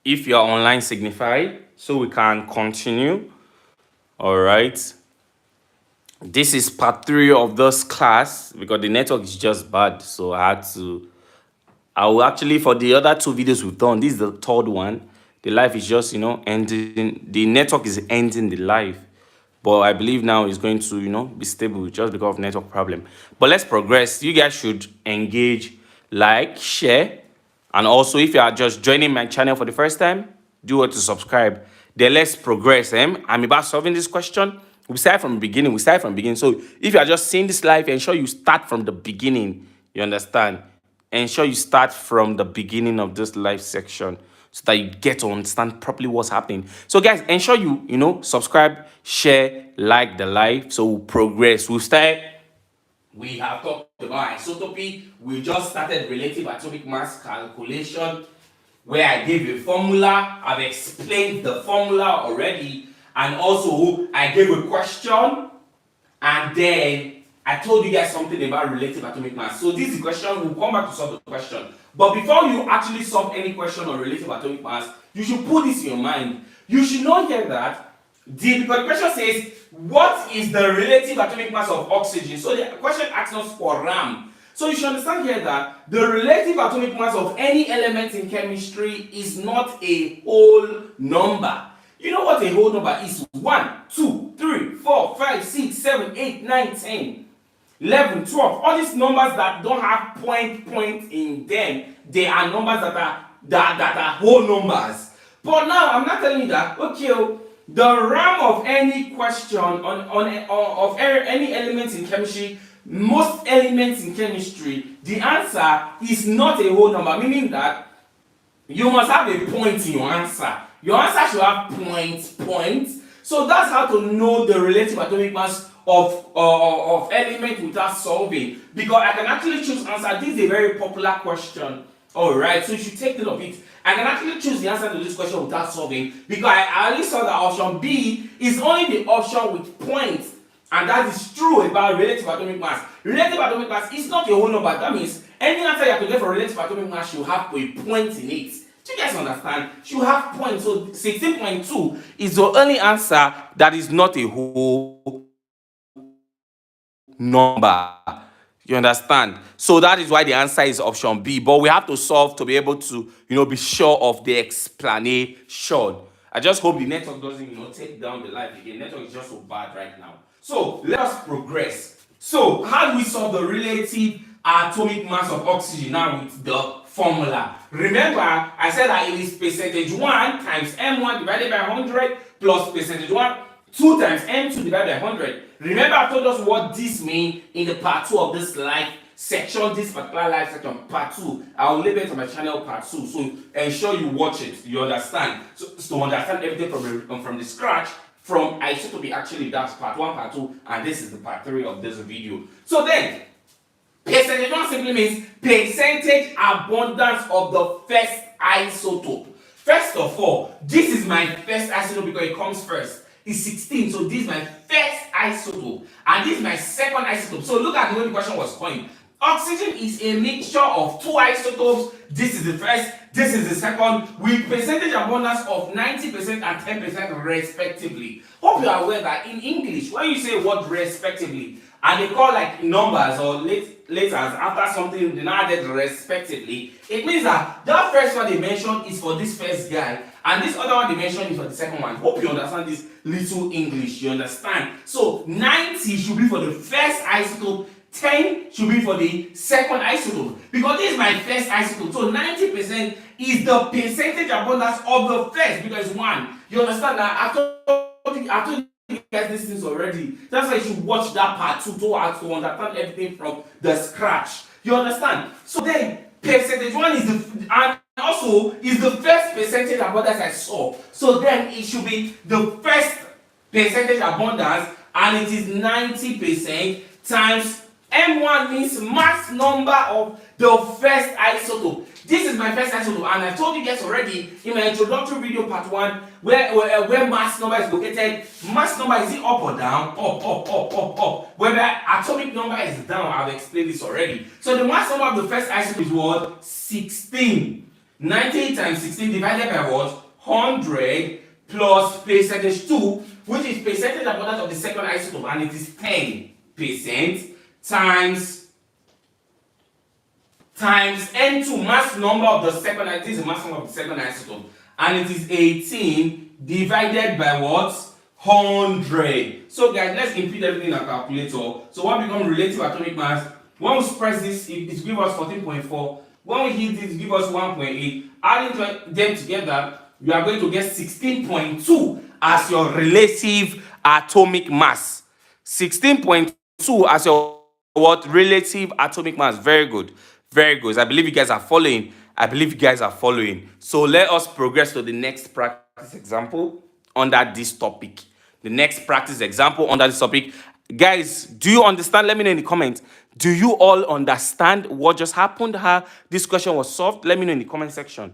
if you're online, signify so we can continue. All right. This is part 3 of this class because the network is just bad. So I will actually, for the other 2 videos we've done, this is the 3rd one. The live is just, ending. The network is ending the live. But I believe now it's going to, be stable just because of network problem. But let's progress. You guys should engage, like, share. And also, if you are just joining my channel for the first time, do what to subscribe. Then let's progress. I'm about solving this question. We start from the beginning. So if you are just seeing this live, ensure you start from the beginning. You understand? Ensure you start from the beginning of this live section so that you get to understand properly what's happening. So guys, ensure you subscribe, share, like the live so we'll progress. We have talked about isotopy. We just started relative atomic mass calculation where I gave a formula. I've explained the formula already, and also I gave a question, and then I told you guys something about relative atomic mass. So this is the question. We'll come back to solve the question. But before you actually solve any question on relative atomic mass, you should put this in your mind. You should know here that because the question says, what is the relative atomic mass of oxygen? So the question asks us for RAM. So you should understand here that the relative atomic mass of any element in chemistry is not a whole number. You know what a whole number is? 1, 2, 3, 4, 5, 6, 7, 8, 9, 10. 11, 12, all these numbers that don't have point in them, they are numbers that are whole numbers. But now I'm not telling you that, okay, the RAM of any question of any elements in chemistry, most elements in chemistry, the answer is not a whole number, meaning that you must have a point in your answer. Your answer should have points. So that's how to know the relative atomic mass of element without solving, because I can actually choose answer. This is a very popular question. Alright, so you should take note of it. I can actually choose the answer to this question without solving, because I already saw that option B is only the option with points, and that is true about relative atomic mass. Relative atomic mass is not a whole number. That means any answer you have to get for relative atomic mass should have a point in it. Do you guys understand? You have points. So 16.2 is the only answer that is not a whole number. You understand? So that is why the answer is option B. But we have to solve to be able to, be sure of the explanation. I just hope the network doesn't, take down the live again. Network is just so bad right now. So let us progress. So how do we solve the relative atomic mass of oxygen now with the formula? Remember, I said that it is percentage 1 times M1 divided by 100 plus percentage 1, 2 times M2 divided by 100. Remember, I told us what this means in the part 2 of this live section, this particular live section, part 2. I will label it on my channel part 2. So ensure you watch it. You understand? So to understand everything from the scratch, from isotopy, actually, that's part 1, part 2, and this is the part 3 of this video. So then, percentage 1 simply means percentage abundance of the first isotope. First of all, this is my first isotope because it comes first. It's 16, so this is my first isotope, and this is my second isotope. So look at the way the question was going. Oxygen is a mixture of 2 isotopes. This is the first, this is the second, with percentage abundance of 90% and 10% respectively. Hope you are aware that in English, when you say word respectively, and they call like numbers or letters after something, they now added respectively, it means that that first one they mentioned is for this first guy, and this other one they mentioned is for the second one. Hope you understand this little English. You understand? So 90 should be for the first isotope, 10 should be for the second isotope, because this is my first isotope. So 90% is the percentage abundance of the first, because 1. You understand that? I told you guys these things already. That's why you should watch that part 2 to understand everything from the scratch. You understand? So then percentage 1 is and also is the first percentage abundance I saw. So then it should be the first percentage abundance, and it is 90% times M1 means mass number of the first isotope. This is my first isotope, and I told you guys already in my introductory video part 1 where mass number is located. Mass number, is it up or down? Up. Where the atomic number is down, I've explained this already. So the mass number of the first isotope is what? 16. 90 times 16 divided by what? 100 plus percentage 2, which is percentage abundance of the second isotope, and it is 10%, times N2, mass number of the second isotope, this is the mass number of the second isotope, and it is 18 divided by what? 100. So guys, let's input everything in our calculator. So what becomes relative atomic mass? When we press this, it gives us 14.4. When we hit this, it gives us 1.8. Adding them together, you are going to get 16.2 as your relative atomic mass. 16.2 as your what? Relative atomic mass. Very good. Very good. I believe you guys are following. So let us progress to the next practice example under this topic. Guys, do you understand? Let me know in the comments. Do you all understand what just happened? How this question was solved? Let me know in the comment section.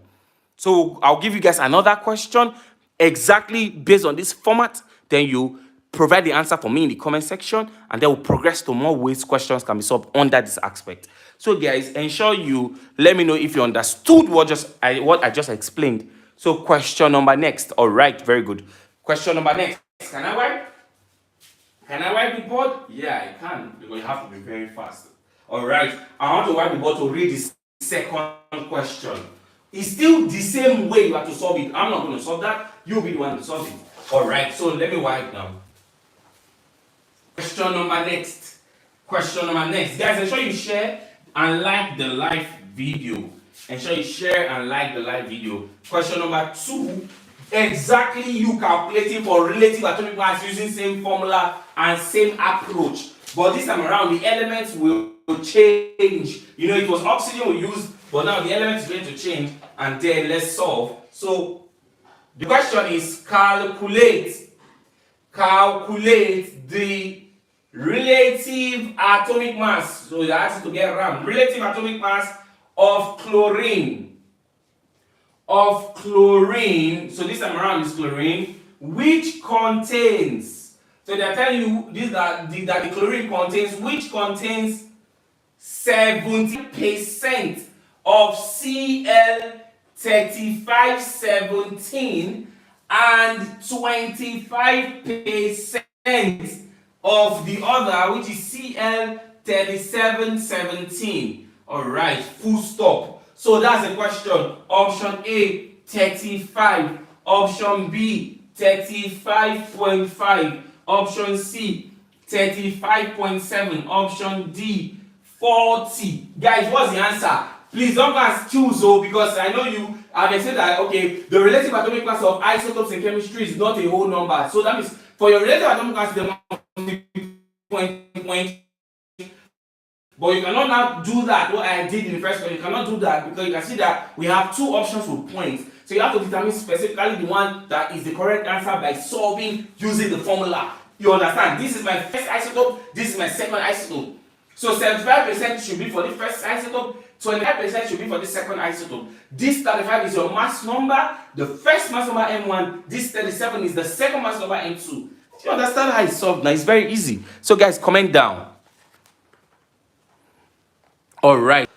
So I'll give you guys another question exactly based on this format. Then you provide the answer for me in the comment section, and then we'll progress to more ways questions can be solved under this aspect. So guys, ensure you let me know if you understood what I just explained. So question number next. All right, very good. Question number next. Can I wipe? Can I wipe the board? Yeah, I can, because you have to be very fast. All right, I want to wipe the board to read the second question. It's still the same way you have to solve it. I'm not going to solve that. You'll be the one to solve it. All right, so let me wipe now. Question number next. Guys, ensure you share and like the live video. Question number 2. Exactly you calculating for relative atomic mass using same formula and same approach. But this time around, the elements will change. You know, it was oxygen we used, but now the elements are going to change, and then let's solve. So the question is calculate the relative atomic mass. So you have to get around relative atomic mass of chlorine. So this time around is chlorine, which contains. So they are telling you this that the chlorine contains 70% of Cl3517 and 25% of the other, which is Cl3717. All right, full stop. So that's the question. Option A, 35. Option B, 35.5. Option C, 35.7. Option D, 40. Guys, what's the answer? Please don't go and choose, because I know you have said that, okay, the relative atomic mass of isotopes in chemistry is not a whole number. So that means for your relative atomic mass, the point. But you cannot now do that, what I did in the first one. You cannot do that because you can see that we have two options with points. So you have to determine specifically the one that is the correct answer by solving using the formula. You understand? This is my first isotope, this is my second isotope. So 75% should be for the first isotope, 25% should be for the second isotope. This 35 is your mass number, the first mass number M1. This 37 is the second mass number M2. Do you understand how it's solved now? It's very easy. So guys, comment down. All right.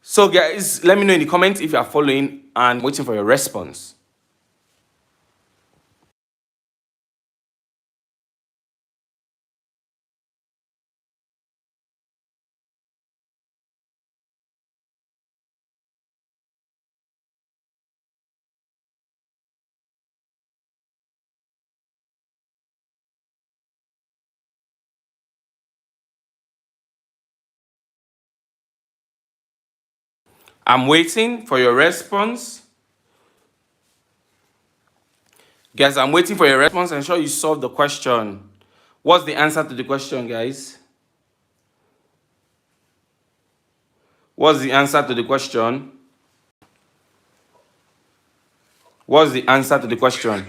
So guys, let me know in the comments if you are following and waiting for your response. I'm waiting for your response. Guys, I'm waiting for your response. Ensure you solve the question. What's the answer to the question, guys? What's the answer to the question? What's the answer to the question?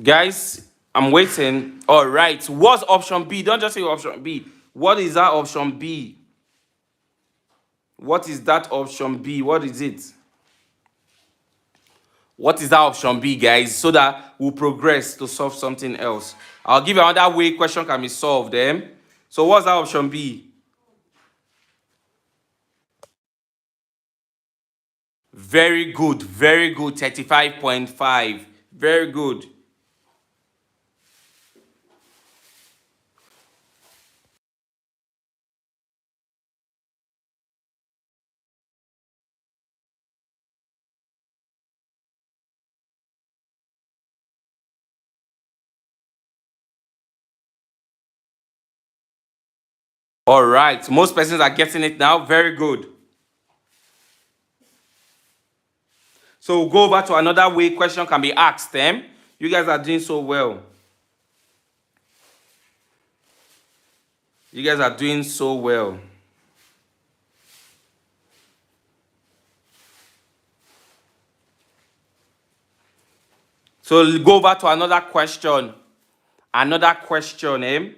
Guys, I'm waiting. All right. What's option B? Don't just say option B. What is that option B? What is that option B? What is it? What is that option B, guys? So that we'll progress to solve something else. I'll give you another way question can be solved. So what's that option B? Very good, very good. 35.5. Very good. All right. Most persons are getting it now. Very good. So we'll go over to another way question can be asked. You guys are doing so well. You guys are doing so well. So we'll go over to another question. Another question.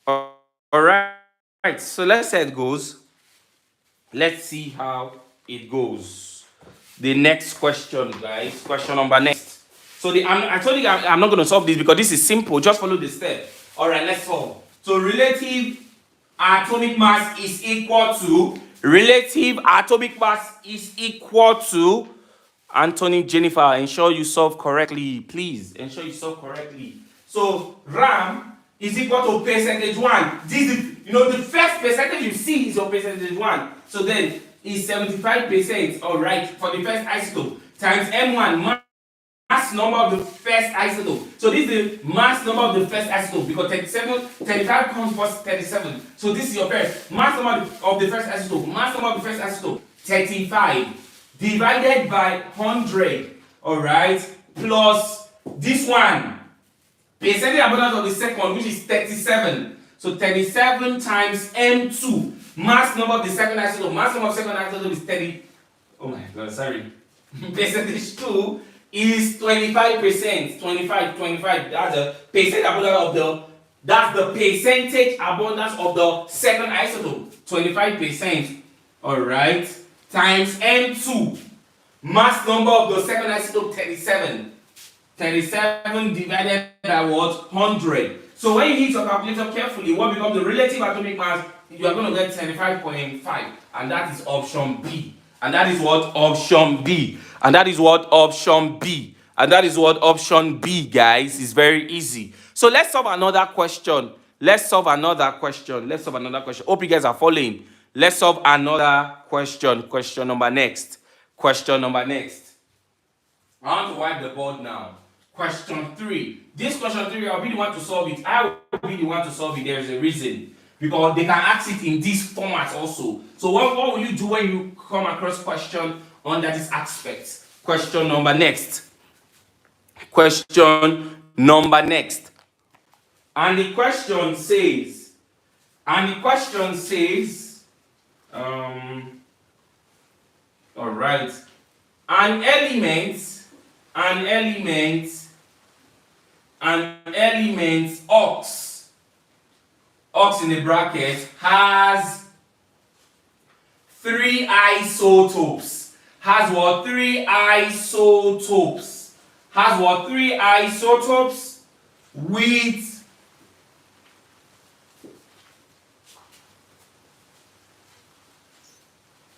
All right. So let's see how it goes. Let's see how it goes. The next question, guys. Question number next. So I told you I'm not going to solve this because this is simple. Just follow the step. All right, let's solve. So relative atomic mass is equal to Anthony, Jennifer, ensure you solve correctly. Please ensure you solve correctly. So RAM is equal to percentage 1. This is, the first percentage you see is your percentage 1. So then is 75%, all right, for the first isotope times M1 mass number of the first isotope. So this is the mass number of the first isotope because 35 comes first 37. So this is your first mass number of the first isotope. Mass number of the first isotope 35 divided by 100, all right, plus this one percentage abundance of the second, which is 37. So 37 times M2 mass number of the second isotope. Mass number of second isotope is 30. Oh my god, sorry. Percentage 2 is 25%. 25. That's the percentage abundance of the second isotope. 25%. Alright. Times M2. Mass number of the second isotope 37. 37 divided by what? 100. So when you hit your calculator carefully, what becomes the relative atomic mass? You are going to get 35.5. And that is option B. And that is what? Option B. And that is what? Option B. And that is what? Option B, guys. Is very easy. So let's solve another question. Hope you guys are following. Let's solve another question. Question number next. I want to wipe the board now. Question 3. This question 3, I'll be the one to solve it. I will be the one to solve it. There is a reason. Because they can ask it in this format also. So what will you do when you come across question under this aspect? Question number next. And the question says, all right, an element ox in the bracket has 3 isotopes. Has what? 3 isotopes. Has what? 3 isotopes with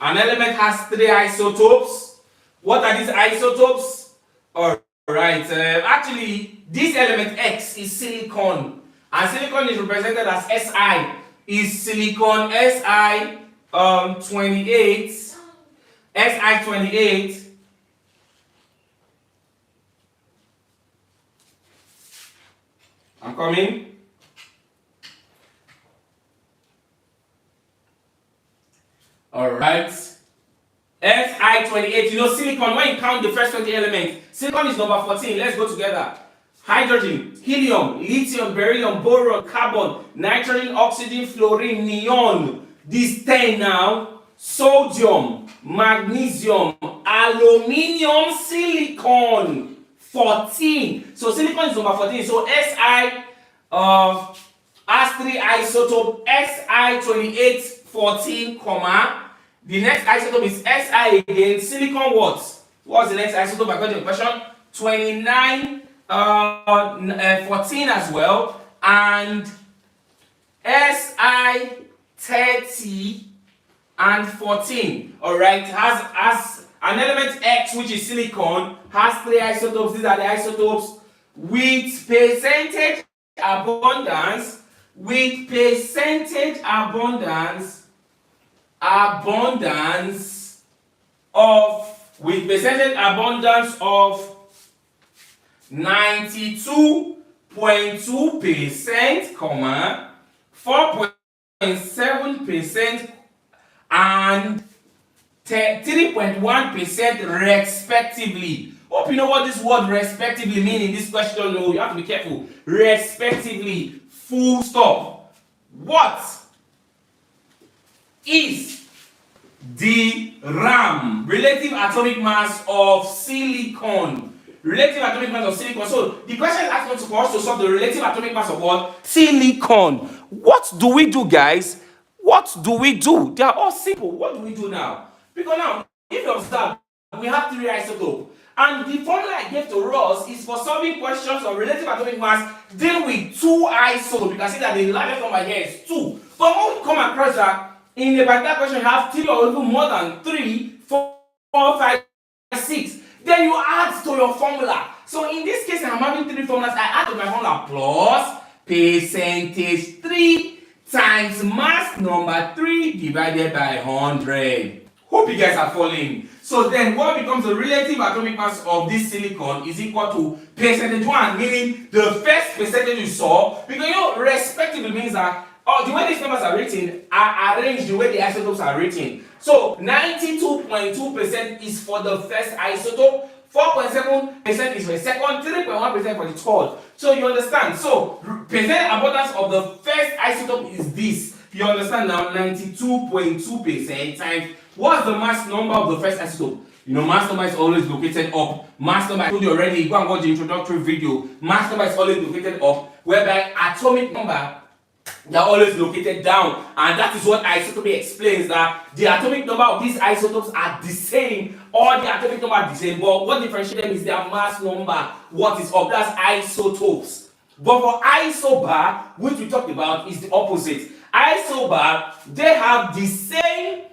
an element has 3 isotopes. What are these isotopes? Alright, actually, this element X is silicon. And silicon is represented as Si. Is silicon Si 28. Si 28. I'm coming. Alright. Si28. Silicon, when you count the first 20 elements, silicon is number 14. Let's go together. Hydrogen, helium, lithium, beryllium, boron, carbon, nitrogen, oxygen, fluorine, neon. These 10 now. Sodium, magnesium, aluminium, silicon. 14. So silicon is number 14. So Si has 3 isotope Si28 14, comma. The next isotope is Si again. Silicon what? What's the next isotope according to the question? 29, 14 as well, and Si 30 and 14. Alright, has an element X, which is silicon, has 3 isotopes. These are the isotopes with percentage abundance, of 92.2%, 4.7% and 3.1% respectively. Hope you know what this word respectively means in this question. No, you have to be careful. Respectively, full stop. What is the RAM, relative atomic mass of silicon? Relative atomic mass of silicon. So the question is asking for us to solve the relative atomic mass of what? Silicon. What do we do, guys? What do we do? They are all simple. What do we do now? Because now, if you observe, we have 3 isotopes. And the formula I gave to us is for solving questions of relative atomic mass deal with 2 isotopes. You can see that the largest number here is 2. But when we come across that, in a particular question, you have 3 or even more than 3, 4, 5, 6. Then you add to your formula. So in this case, I'm having 3 formulas. I add to my formula plus percentage 3 times mass number 3 divided by 100. Hope you guys are following. So then what becomes the relative atomic mass of this silicon is equal to percentage 1, meaning the first percentage you saw, because you know respectively means that the way these numbers are written are arranged the way the isotopes are written. So 92.2% is for the first isotope, 4.7% is for the second, 3.1% for the third. So you understand? So percent abundance of the first isotope is this. You understand now? 92.2% times what's the mass number of the first isotope? You know, mass number is always located up. Mass number, I told you already, go and watch the introductory video. Mass number is always located up, whereby atomic number, they are always located down. And that is what isotopy explains, that the atomic number of these isotopes are the same. All the atomic number are the same, but what differentiates them is their mass number. What is up? That's isotopes. But for isobar, which we talked about, is the opposite. Isobar, they have the same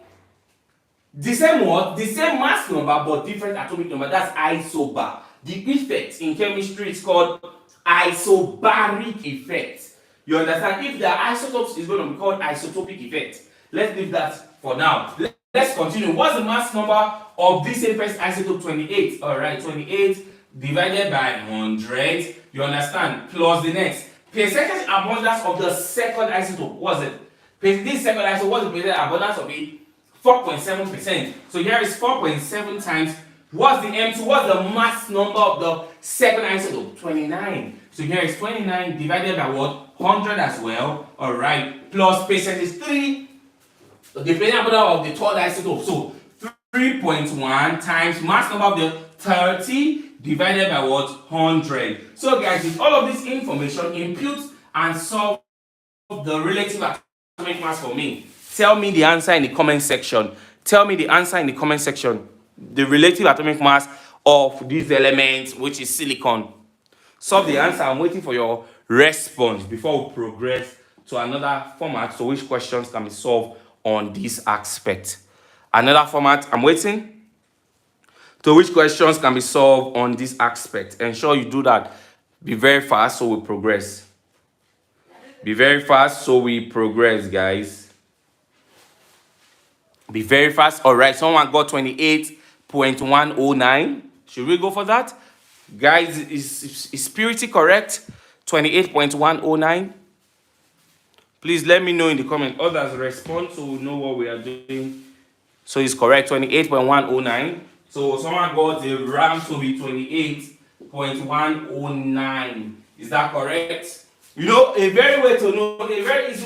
what? The same mass number but different atomic number. That's isobar. The effect in chemistry is called isobaric effect. You understand? If the isotopes is going to be called isotopic effect. Let's leave that for now. Let's continue. What's the mass number of this same first isotope? 28. Alright, 28 divided by 100. You understand? Plus the next. Percentage abundance of the second isotope. What's it? This second isotope, what's the percentage abundance of it? 4.7%. So here is 4.7 times. What's the M2? What's the mass number of the second isotope? 29. So here is 29 divided by what? 100 as well. Alright. Plus percentage 3. The percentage abundance of the third isotope. So 3.1 times mass number of the 30 divided by what? 100. So guys, with all of this information, impute and solve the relative atomic mass for me. Tell me the answer in the comment section. Tell me the answer in the comment section. The relative atomic mass of these elements, which is silicon. Solve the answer. I'm waiting for your response before we progress to another format, so which questions can be solved on this aspect. Another format, I'm waiting. To which questions can be solved on this aspect. Ensure you do that. Be very fast so we progress. Be very fast so we progress, guys. Be very fast. All right, someone got 28.109. Should we go for that? Guys, is Purity correct? 28.109. Please let me know in the comment. Others respond so we know what we are doing. So it's correct, 28.109. So someone got the RAM to be 28.109. Is that correct? You know, a very easy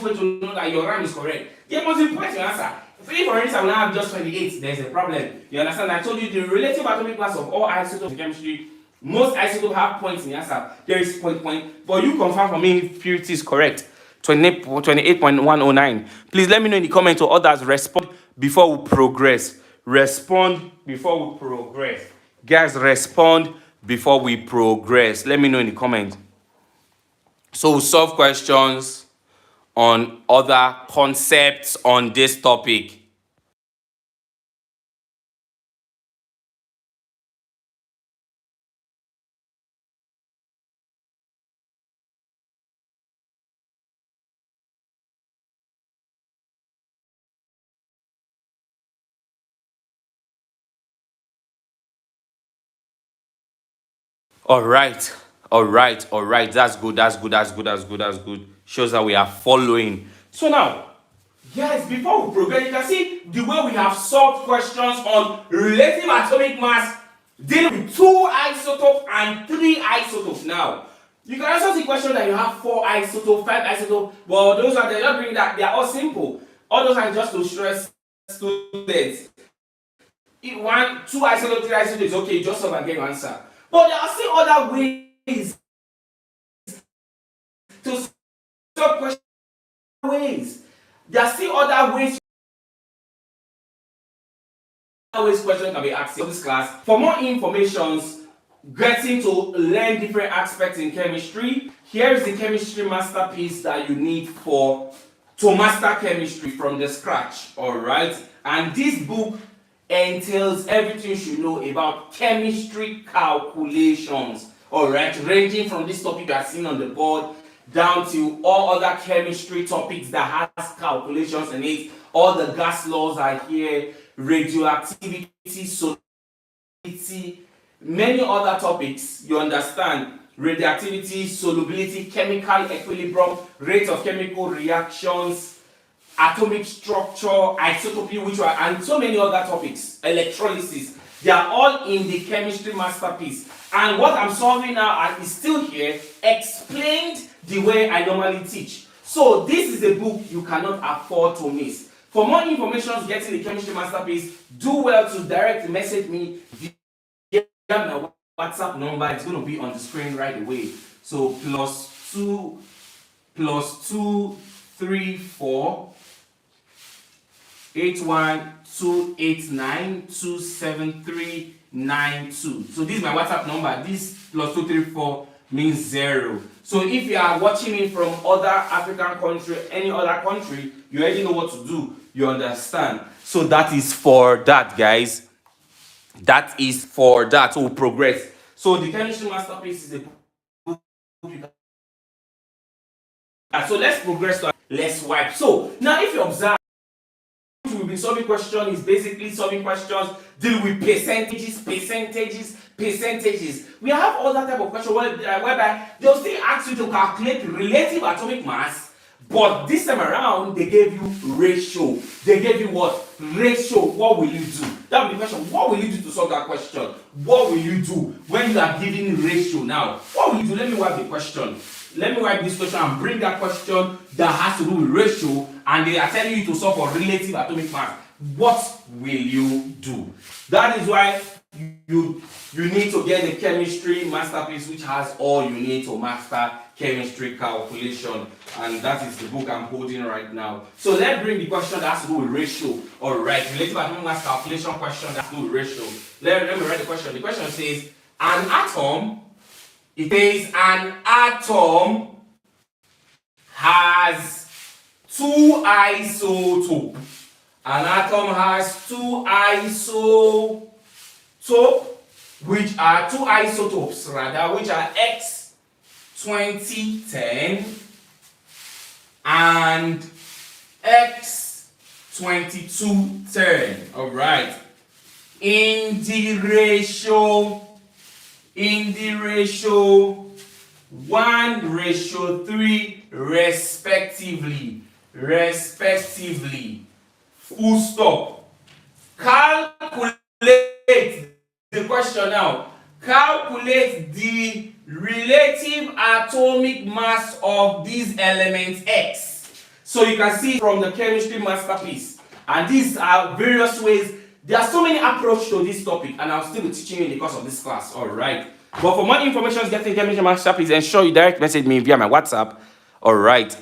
way to know that your RAM is correct. The most important answer. If for instance we now have just 28, there's a problem. You understand? I told you the relative atomic mass of all isotopes in chemistry, most isotopes have points in the answer. There is point, but you confirm for me if Purity is correct. 28.109. Please let me know in the comments or others respond before we progress. Respond before we progress. Guys, respond before we progress. Let me know in the comments. So we'll solve questions on other concepts on this topic. All right, all right, all right. That's good. That's good. That's good. That's good. That's good. Shows that we are following. So now, guys, before we progress, you can see the way we have solved questions on relative atomic mass dealing with 2 isotopes and 3 isotopes. Now, you can also see questions that you have 4 isotopes, 5 isotopes. Well, those are the not bringing that they are all simple. All those are just to stress students. If 1, 2 isotopes, 3 isotopes is okay, just solve and get your answer. But there are still other ways to solve questions. There are still other ways questions can be asked in this class. For more information, getting to learn different aspects in chemistry, here is the chemistry masterpiece that you need to master chemistry from the scratch. Alright? And this book entails everything you should know about chemistry calculations. Alright, ranging from this topic you are seeing on the board down to all other chemistry topics that has calculations in it. All the gas laws are here, radioactivity, solubility, many other topics. You understand? Radioactivity, solubility, chemical equilibrium, rate of chemical reactions, atomic structure, isotopy, and so many other topics, electrolysis. They are all in the chemistry masterpiece. And what I'm solving now is still here, explained the way I normally teach. So this is a book you cannot afford to miss. For more information getting the chemistry masterpiece, do well to direct message me via my WhatsApp number. It's going to be on the screen right away. So +234 81289273992. So this is my WhatsApp number. This +234 means 0. So if you are watching me from other African country, any other country, you already know what to do. You understand? So that is for that, guys. That is for that. So we'll progress. So the chemistry masterpiece is a book. So let's progress. Let's wipe. So now if you observe, we've been solving questions is basically solving questions deal with percentages. We have other type of questions whereby they'll still ask you to calculate relative atomic mass, but this time around they gave you ratio. They gave you what? Ratio. What will you do? That will be the question. What will you do to solve that question? What will you do when you are given ratio? Now, what will you do? Let me wipe the question. Let me write this question and bring that question that has to do with ratio, and they are telling you to solve for relative atomic mass. What will you do? That is why you need to get the chemistry masterpiece, which has all you need to master chemistry calculation, and that is the book I'm holding right now. So let's bring the question that has to do with ratio. Alright, relative atomic mass calculation question that has to do with ratio. Let me write the question. The question says an atom has 2 isotopes. An atom has 2 isotopes, which are 2 isotopes rather, which are X2010 and X2210. Alright. In the ratio 1:3 respectively. Full stop. Calculate the question now. Calculate the relative atomic mass of these elements X. So you can see from the chemistry masterpiece, and these are various ways. There are so many approaches to this topic, and I'll still be teaching you in the course of this class. Alright. But for more information getting chemistry masterpiece, ensure you direct message me via my WhatsApp. Alright.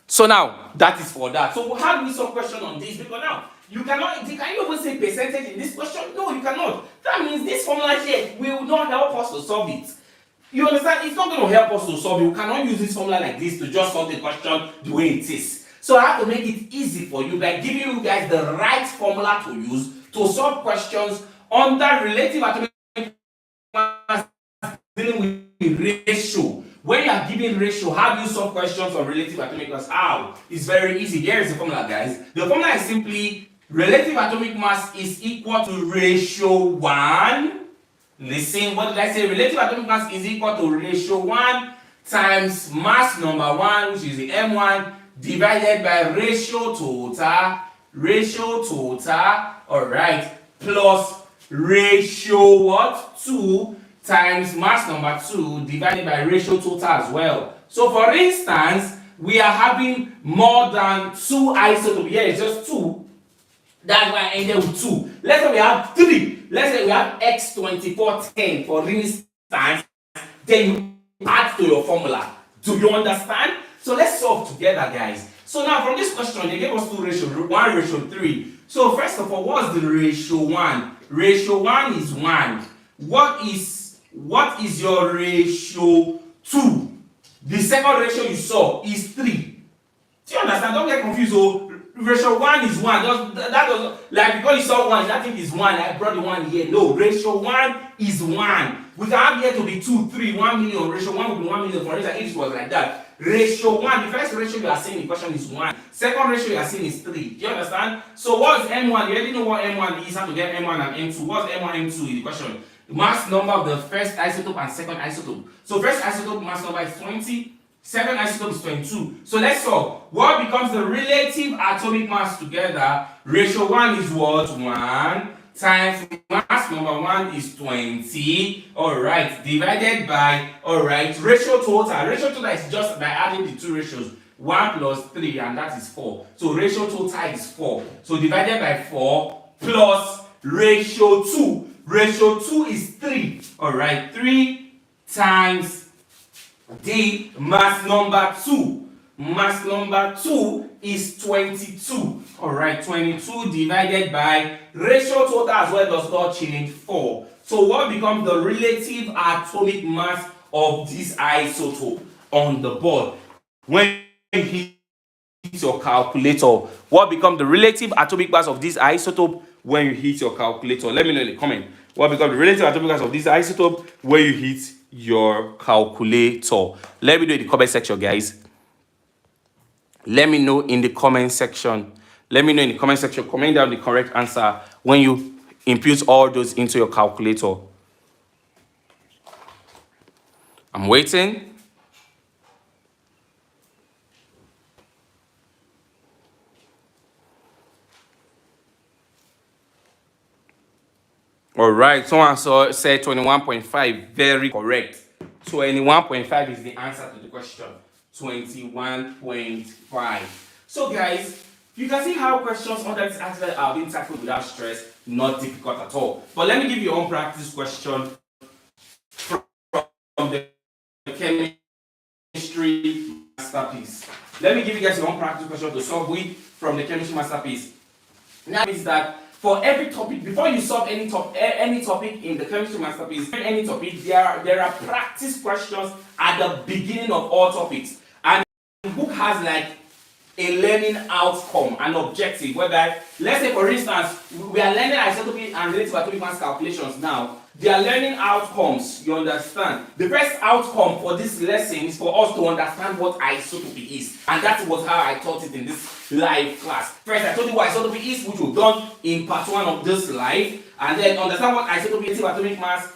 So now that is for that. So how do we solve question on this? Because now You cannot, can you even say percentage in this question? No, you cannot. That means this formula here will not help us to solve it. You understand? It's not going to help us to solve it. We cannot use this formula like this to just solve the question the way it is. So I have to make it easy for you by giving you guys the right formula to use to solve questions under relative atomic mass dealing with ratio. When you are given ratio, how do you solve questions on relative atomic mass? How? It's very easy. Here is the formula, guys. The formula is simply relative atomic mass is equal to ratio 1. Listen, what did I say? Relative atomic mass is equal to ratio 1 times mass number 1, which is the M1, divided by ratio total, alright, plus ratio what? 2 times mass number 2 divided by ratio total as well. So for instance, we are having more than 2 isotopes. Here it's just 2. That's why I ended with 2. Let's say we have 3. Let's say we have X2410 for instance. Then you add to your formula. Do you understand? So let's solve together, guys. So now from this question, they gave us 2 ratios, 1 ratio 3. So first of all, what's the ratio 1? Ratio 1 is 1. What is your ratio 2? The second ratio you saw is 3. Do you understand? Don't get confused. So ratio 1 is 1. That does like because you saw 1, that thing is 1. I brought the 1 here. No, ratio 1 is 1. We can have here to be 2, 3, 1 million. Ratio 1 will be 1 million. For instance, if it was like that. Ratio 1, the first ratio you are seeing in the question is 1. Second ratio you are seeing is 3. Do you understand? So what's M1? You already know what M1 is. How to get M1 and M2. What's M1 and M2 in the question? Mass number of the first isotope and second isotope. So first isotope mass number is 20. Second isotope is 22. So let's solve. What becomes the relative atomic mass together? Ratio 1 is what? 1 times mass number 1 is 20. Alright. Divided by, alright, ratio total. Ratio total is just by adding the 2 ratios. 1 plus 3 and that is 4. So ratio total is 4. So divided by 4 plus ratio 2. Ratio 2 is 3. Alright. 3 times the mass number 2. Mass number 2 is 22. Alright, 22 divided by ratio total as well does not change, 4. So what becomes the relative atomic mass of this isotope on the board? When you hit your calculator, what becomes the relative atomic mass of this isotope when you hit your calculator? Let me know in the comment. What becomes the relative atomic mass of this isotope when you hit your calculator? Let me know in the comment section, guys. Let me know in the comment section. Comment down the correct answer when you input all those into your calculator. I'm waiting. All right, someone said 21.5. Very correct. 21.5 is the answer to the question. 21.5. So guys, you can see how questions under this article are being tackled without stress, not difficult at all. But let me give you your own practice question from the chemistry masterpiece. Let me give you guys your own practice question to solve with from the chemistry masterpiece. Now means that for every topic, before you solve any topic in the chemistry masterpiece, any topic, there are practice questions at the beginning of all topics. And the book has like a learning outcome, an objective, whereby, let's say for instance, we are learning isotopy and relative atomic mass calculations now. They are learning outcomes, you understand? The first outcome for this lesson is for us to understand what isotopy is. And that was how I taught it in this live class. First, I told you what isotopy is, which we've done in part 1 of this live. And then understand what isotopy, relative atomic mass,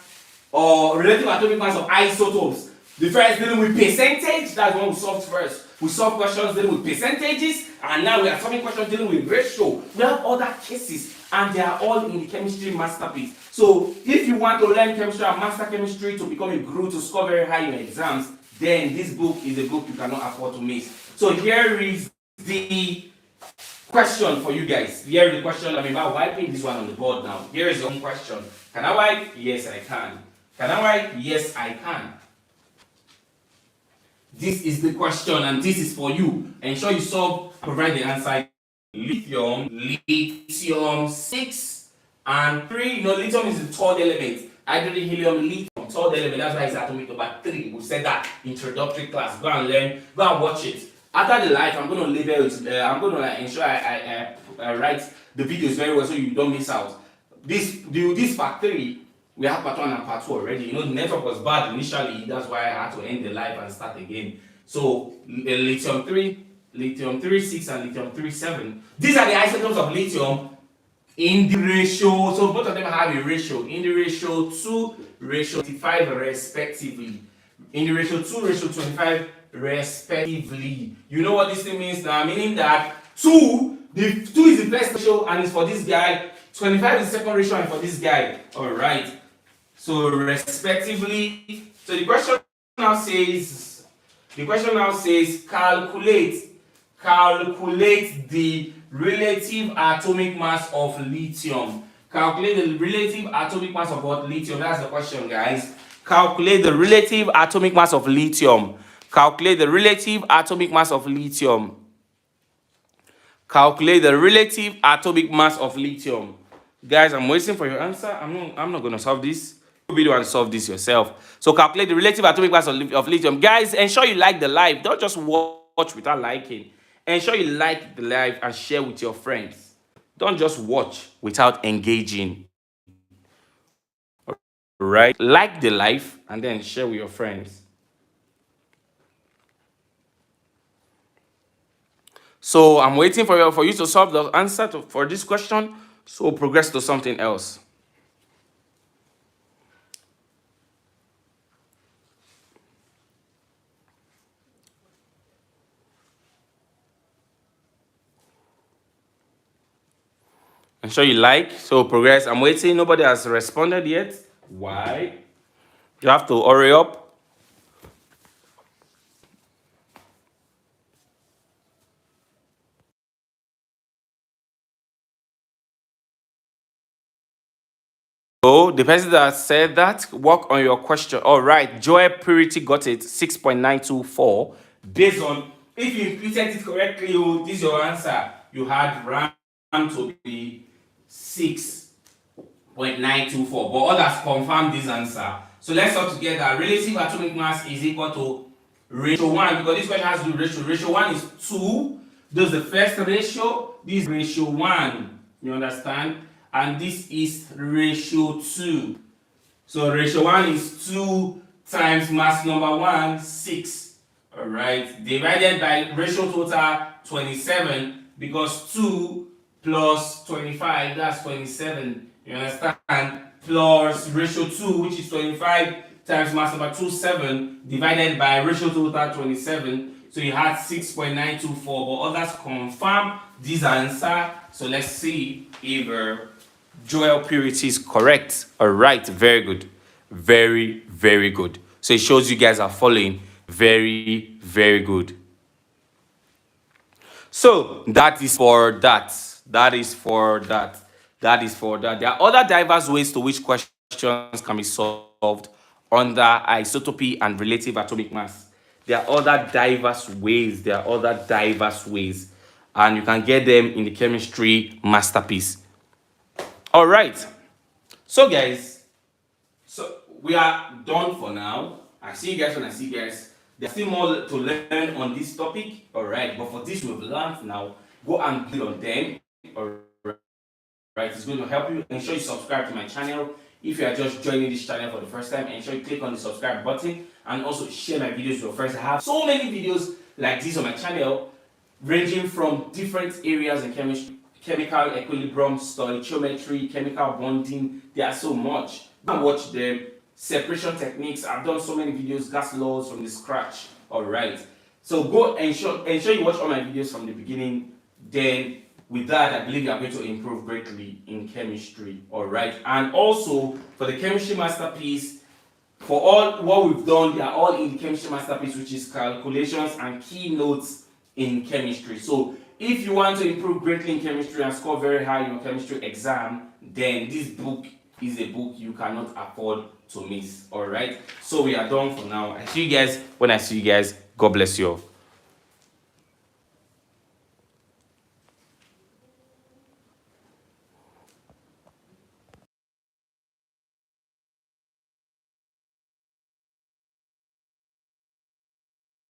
or relative atomic mass of isotopes. The first dealing with percentage, that's what we solved first. We solved questions dealing with percentages, and now we are solving questions dealing with ratio. We have other cases, and they are all in the chemistry masterpiece. So, if you want to learn chemistry and master chemistry to become a guru to score very high in exams, then this book is a book you cannot afford to miss. So, here is the question for you guys. Here is the question. I'm about wiping this one on the board now. Here is your own question. Can I wipe? Yes, I can. Can I wipe? Yes, I can. This is the question and this is for you. Ensure you provide the answer lithium 6 and 3. You know, lithium is the third element. Hydrogen, helium, lithium, third element. That's why it's atomic number 3. We said that introductory class. Go and learn. Go and watch it. After the live, I'm going to label it. I'm going to ensure I write the videos very well so you don't miss out. This part 3, we have part 1 and part 2 already. You know, the network was bad initially. That's why I had to end the live and start again. So, lithium 3, lithium 3,6 and lithium 3,7. These are the isotopes of lithium in the ratio. So both of them have a ratio. In the ratio 2, ratio 25 respectively. In the ratio 2, ratio 25 respectively. You know what this thing means now? Meaning that 2 is the first ratio and it's for this guy. 25 is the second ratio and for this guy. Alright. So respectively. So the question now says calculate the relative atomic mass of lithium. Calculate the relative atomic mass of what? Lithium. That's the question, guys. Calculate the relative atomic mass of lithium. Calculate the relative atomic mass of lithium. Calculate the relative atomic mass of lithium. Guys, I'm waiting for your answer. I'm not going to solve this. You'll be the one to solve this yourself. So calculate the relative atomic mass of lithium. Guys, ensure you like the live. Don't just watch without liking. Ensure you like the live and share with your friends. Don't just watch without engaging. Right? Like the live and then share with your friends. So I'm waiting for you to solve the answer for this question. So progress to something else. Ensure you like. So progress. I'm waiting. Nobody has responded yet. Why? You have to hurry up. So the person that said that, work on your question. All right, Joy Purity got it 6.924. Based on if you inputted it correctly, this is your answer. You had RAM to be 6.924, but others confirmed this answer. So let's talk together. Relative atomic mass is equal to ratio 1 because this question has to do ratio. Ratio 1 is 2. This is the first ratio. This is ratio 1. You understand? And this is ratio 2. So ratio 1 is 2 times mass number 1, 6. Alright. Divided by ratio total 27 because 2 plus 25, that's 27. You understand? Plus ratio 2, which is 25 times mass number 2, 7, divided by ratio total 27. So you had 6.924, but others confirm this answer. So let's see if Joel Purity is correct. Alright, very good. Very, very good. So it shows you guys are following. Very, very good. So that is for that. That is for that. That is for that. There are other diverse ways to which questions can be solved under isotopy and relative atomic mass. There are other diverse ways. And you can get them in the chemistry masterpiece. All right. So guys, so we are done for now. I see you guys when I see you guys. There's still more to learn on this topic. All right. But for this we've learned now, go and build on them. All right. It's going to help you. Ensure you subscribe to my channel. If you are just joining this channel for the first time, ensure you click on the subscribe button and also share my videos with your friends. I have so many videos like this on my channel, ranging from different areas in chemistry. Chemical equilibrium, stoichiometry, chemical bonding. There are so much. Go and watch them. Separation techniques. I've done so many videos, gas laws from the scratch. Alright. So go ensure you watch all my videos from the beginning. Then with that, I believe you are going to improve greatly in chemistry. Alright. And also for the chemistry masterpiece, for all what we've done, they are all in the chemistry masterpiece, which is calculations and keynotes in chemistry. So if you want to improve greatly in chemistry and score very high in your chemistry exam, then this book is a book you cannot afford to miss. Alright, so we are done for now. I see you guys when I see you guys. God bless you all.